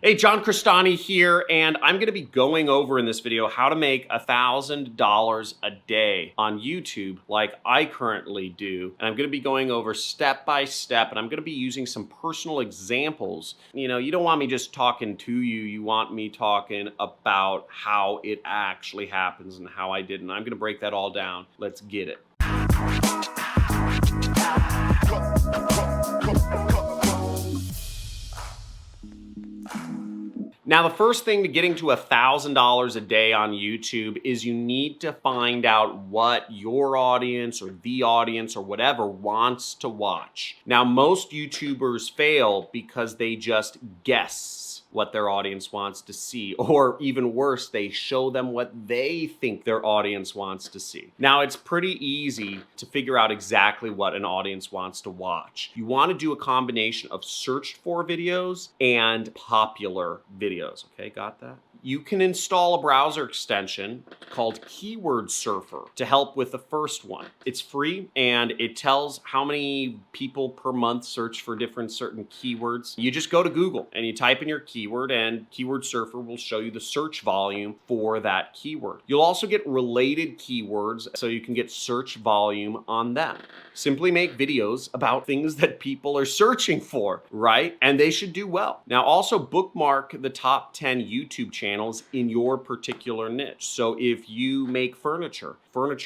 Hey, John Crestani here, and I'm going to be going over in this video how to make $1,000 a day on YouTube like I currently do. And I'm going to be going over step by step, and I'm going to be using some personal examples. You don't want me just talking to you. You want me talking about how it actually happens and how I did. And I'm going to break that all down. Let's get it. Now, the first thing to getting to $1,000 a day on YouTube is you need to find out what your audience or the audience or whatever wants to watch. Now, most YouTubers fail because they just guess what their audience wants to see, or even worse, they show them what they think their audience wants to see. Now, it's pretty easy to figure out exactly what an audience wants to watch. You want to do a combination of searched for videos and popular videos. Okay, got that? You can install a browser extension called Keyword Surfer to help with the first one. It's free and it tells how many people per month search for certain keywords. You just go to Google and you type in your keyword, and Keyword Surfer will show you the search volume for that keyword. You'll also get related keywords so you can get search volume on them. Simply make videos about things that people are searching for, right? And they should do well. Now, also bookmark the top 10 YouTube channels in your particular niche. So if you make furniture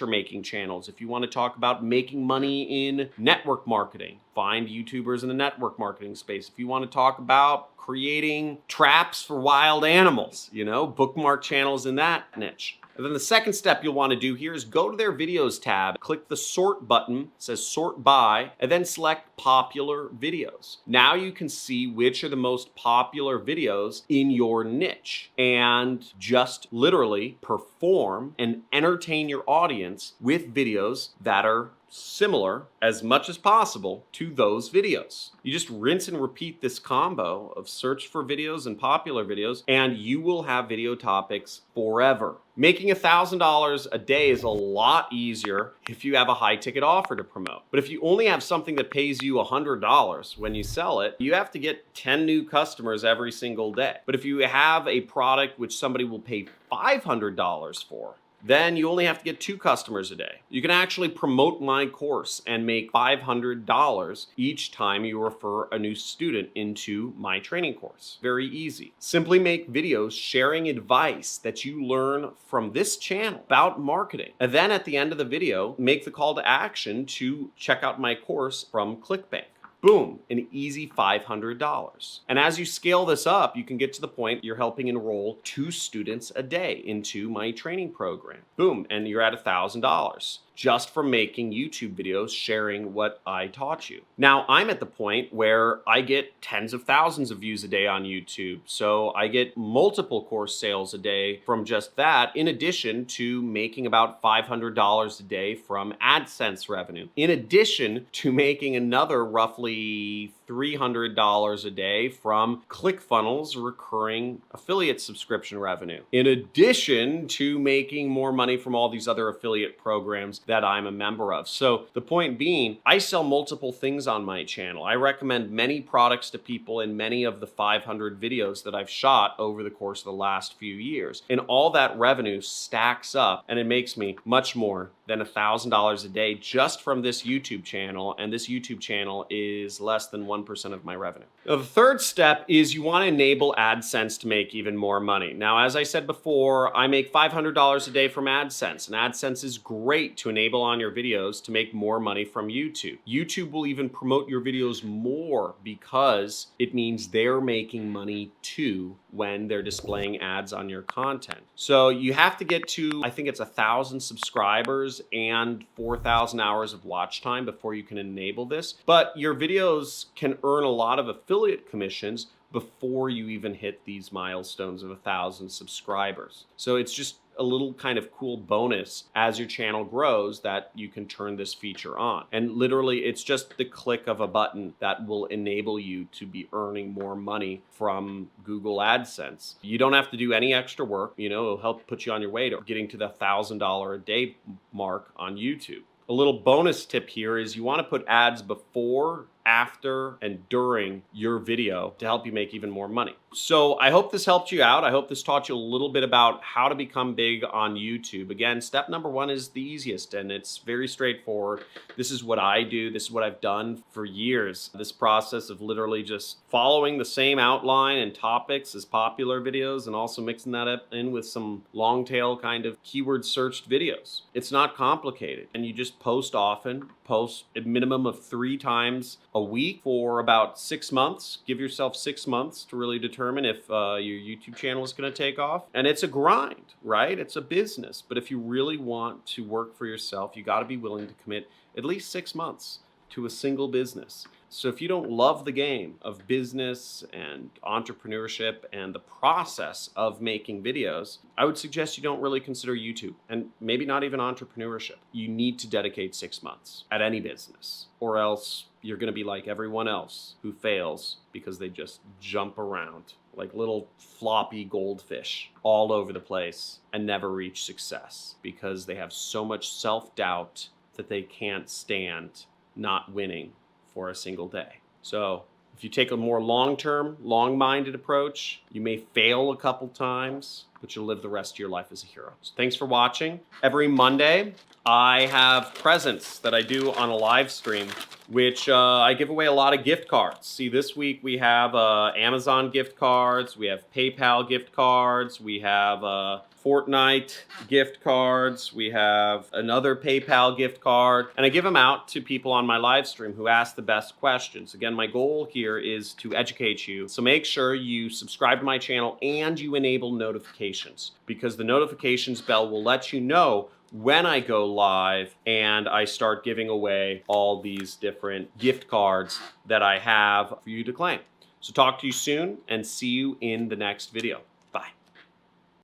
making channels, if you want to talk about making money in network marketing, find YouTubers in the network marketing space. If you want to talk about creating traps for wild animals, bookmark channels in that niche. And then the second step you'll want to do here is go to their videos tab, click the sort button, it says sort by, and then select popular videos. Now you can see which are the most popular videos in your niche and just literally perform and entertain your audience with videos that are similar as much as possible to those videos. You just rinse and repeat this combo of search for videos and popular videos, and you will have video topics forever. Making $1,000 a day is a lot easier if you have a high ticket offer to promote. But if you only have something that pays you $100 when you sell it, you have to get 10 new customers every single day. But if you have a product which somebody will pay $500 for, then you only have to get 2 customers a day. You can actually promote my course and make $500 each time you refer a new student into my training course. Very easy. Simply make videos sharing advice that you learn from this channel about marketing. And then at the end of the video, make the call to action to check out my course from ClickBank. Boom, an easy $500. And as you scale this up, you can get to the point you're helping enroll 2 students a day into my training program. Boom, and you're at $1,000 just from making YouTube videos sharing what I taught you. Now, I'm at the point where I get tens of thousands of views a day on YouTube. So I get multiple course sales a day from just that, in addition to making about $500 a day from AdSense revenue. In addition to making another roughly $300 a day from ClickFunnels recurring affiliate subscription revenue. In addition to making more money from all these other affiliate programs that I'm a member of. So the point being, I sell multiple things on my channel. I recommend many products to people in many of the 500 videos that I've shot over the course of the last few years. And all that revenue stacks up, and it makes me much more than $1,000 a day just from this YouTube channel, and this YouTube channel is less than 1% of my revenue. Now, the third step is you want to enable AdSense to make even more money. Now, as I said before, I make $500 a day from AdSense, and AdSense is great to enable on your videos to make more money from YouTube. YouTube will even promote your videos more because it means they're making money too when they're displaying ads on your content. So you have to get to, I think it's 1,000 subscribers and 4,000 hours of watch time before you can enable this. But your videos can earn a lot of affiliate commissions before you even hit these milestones of 1,000 subscribers. So it's just a little kind of cool bonus as your channel grows that you can turn this feature on. And literally it's just the click of a button that will enable you to be earning more money from Google AdSense. You don't have to do any extra work, it'll help put you on your way to getting to the $1,000 a day mark on YouTube. A little bonus tip here is you want to put ads before after and during your video to help you make even more money. So I hope this helped you out. I hope this taught you a little bit about how to become big on YouTube. Again, step number one is the easiest, and it's very straightforward. This is what I do. This is what I've done for years. This process of literally just following the same outline and topics as popular videos, and also mixing that up in with some long tail kind of keyword searched videos. It's not complicated, and you just post often, post a minimum of 3 times a week for about 6 months. Give yourself 6 months to really determine if your YouTube channel is going to take off. And it's a grind, right? It's a business. But if you really want to work for yourself, you got to be willing to commit at least 6 months to a single business. So if you don't love the game of business and entrepreneurship and the process of making videos, I would suggest you don't really consider YouTube, and maybe not even entrepreneurship. You need to dedicate 6 months at any business, or else you're going to be like everyone else who fails because they just jump around like little floppy goldfish all over the place and never reach success because they have so much self-doubt that they can't stand not winning for a single day. So if you take a more long-term, long-minded approach, you may fail a couple times, but you'll live the rest of your life as a hero. So thanks for watching. Every Monday, I have presents that I do on a live stream, which I give away a lot of gift cards. See, this week we have Amazon gift cards, we have PayPal gift cards, we have Fortnite gift cards, we have another PayPal gift card, and I give them out to people on my live stream who ask the best questions. Again, my goal here is to educate you, so make sure you subscribe to my channel and you enable notifications, because the notifications bell will let you know when I go live and I start giving away all these different gift cards that I have for you to claim. So talk to you soon and see you in the next video.